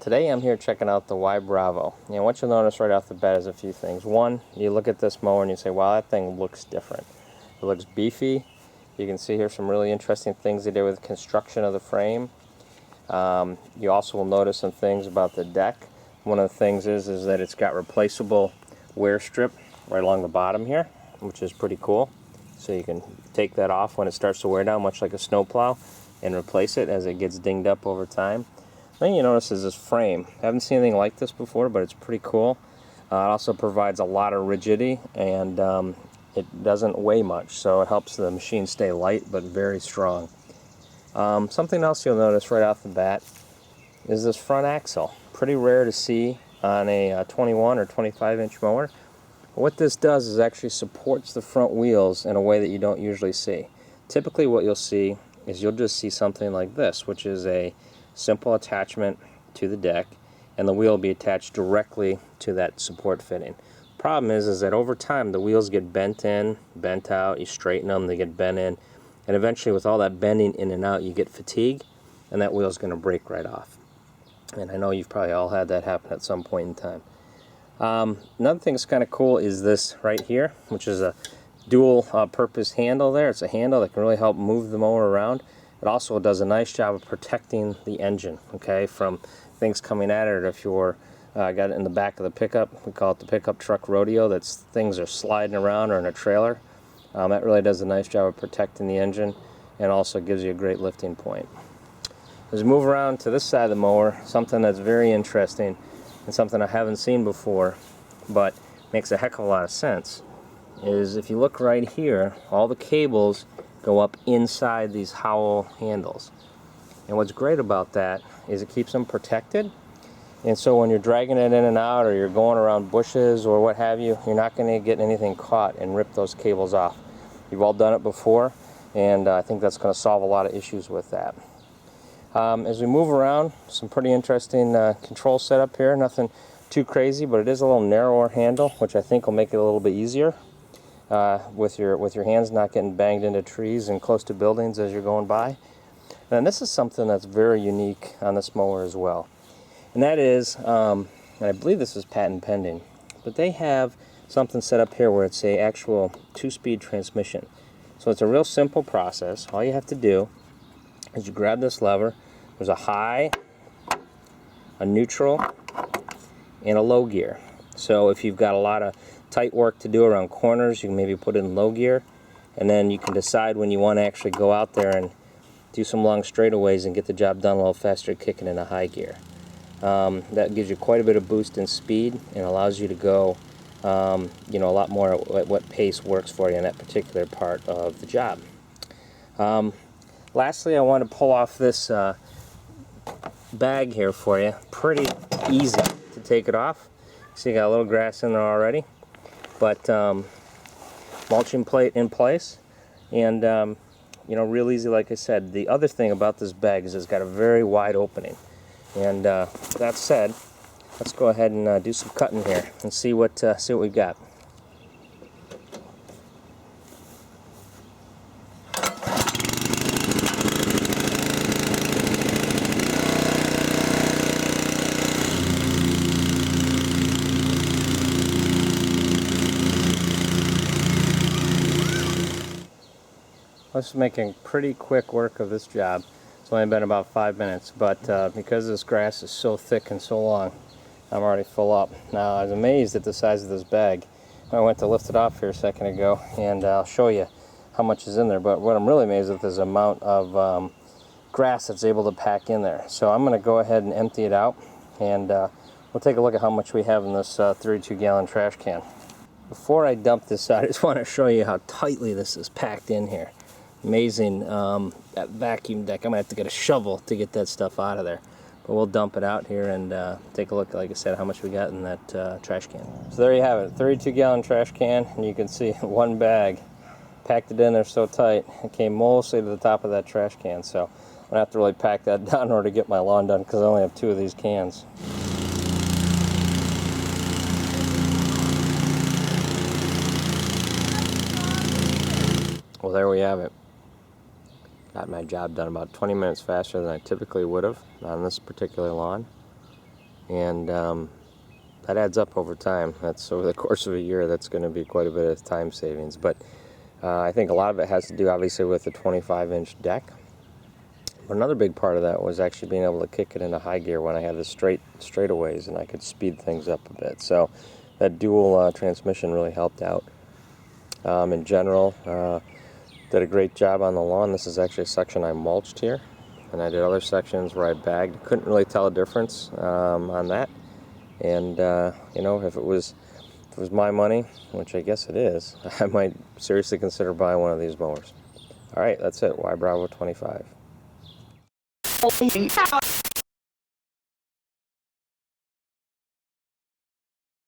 Today I'm here checking out the Y Bravo. And what you'll notice right off the bat is a few things. One, you look at this mower and you say, wow, that thing looks different. It looks beefy. You can see here some really interesting things they did with construction of the frame. You also will notice some things about the deck. One of the things is that it's got replaceable wear strip right along the bottom here, which is pretty cool. So you can take that off when it starts to wear down, much like a snowplow, and replace it as it gets dinged up over time. The thing you notice is this frame. I haven't seen anything like this before, but it's pretty cool. It also provides a lot of rigidity, and it doesn't weigh much, so it helps the machine stay light but very strong. Something else you'll notice right off the bat is this front axle. Pretty rare to see on a 21 or 25 inch mower. What this does is actually supports the front wheels in a way that you don't usually see. Typically what you'll see is you'll just see something like this, which is a simple attachment to the deck, and the wheel will be attached directly to that support fitting. Problem is that over time the wheels get bent in, bent out, you straighten them, they get bent in, and eventually with all that bending in and out you get fatigue, and that wheel's going to break right off. And I know you've probably all had that happen at some point in time. Another thing that's kind of cool is this right here, which is a dual purpose handle there. It's a handle that can really help move the mower around. It also does a nice job of protecting the engine, okay, from things coming at it. Or if you're got it in the back of the pickup, we call it the pickup truck rodeo, that's things are sliding around, or in a trailer. That really does a nice job of protecting the engine, and also gives you a great lifting point. As we move around to this side of the mower, something that's very interesting and something I haven't seen before, but makes a heck of a lot of sense, is if you look right here, all the cables go up inside these Howell handles. And what's great about that is it keeps them protected, and so when you're dragging it in and out, or you're going around bushes or what have you, you're not going to get anything caught and rip those cables off. You've all done it before, and I think that's going to solve a lot of issues with that. As we move around, some pretty interesting control setup here. Nothing too crazy, but it is a little narrower handle, which I think will make it a little bit easier with your hands not getting banged into trees and close to buildings as you're going by. And this is something that's very unique on this mower as well. And that is, and I believe this is patent pending, but they have something set up here where it's a actual 2-speed transmission. So it's a real simple process. All you have to do is you grab this lever. There's a high, a neutral, and a low gear. So if you've got a lot of tight work to do around corners, you can maybe put it in low gear, and then you can decide when you want to actually go out there and do some long straightaways and get the job done a little faster, kicking in a high gear. That gives you quite a bit of boost in speed and allows you to go a lot more at what pace works for you in that particular part of the job. Lastly, I want to pull off this bag here for you. Pretty easy to take it off. See, you got a little grass in there already, but mulching plate in place, and real easy. Like I said, the other thing about this bag is it's got a very wide opening. And that said, let's go ahead and do some cutting here and see what we've got. Let's making pretty quick work of this job. It's only been about 5 minutes, but because this grass is so thick and so long, I'm already full up. Now, I was amazed at the size of this bag. I went to lift it off here a second ago, and I'll show you how much is in there, but what I'm really amazed at is the amount of grass that's able to pack in there. So I'm going to go ahead and empty it out, and we'll take a look at how much we have in this 32-gallon trash can. Before I dump this out, I just want to show you how tightly this is packed in here. Amazing, that vacuum deck. I'm going to have to get a shovel to get that stuff out of there. But we'll dump it out here and take a look, like I said, how much we got in that trash can. So there you have it, 32-gallon trash can, and you can see one bag packed it in there so tight, it came mostly to the top of that trash can. So I'm going to have to really pack that down in order to get my lawn done, because I only have 2 of these cans. Well, there we have it. Got my job done about 20 minutes faster than I typically would have on this particular lawn. and that adds up over time. That's over the course of a year. That's going to be quite a bit of time savings. But I think a lot of it has to do, obviously, with the 25-inch deck. But another big part of that was actually being able to kick it into high gear when I had the straightaways, and I could speed things up a bit. So that dual transmission really helped out. In general, did a great job on the lawn. This is actually a section I mulched here, and I did other sections where I bagged. Couldn't really tell a difference on that. And you know, if it was my money, which I guess it is, I might seriously consider buying one of these mowers. All right, that's it. Y Bravo 25.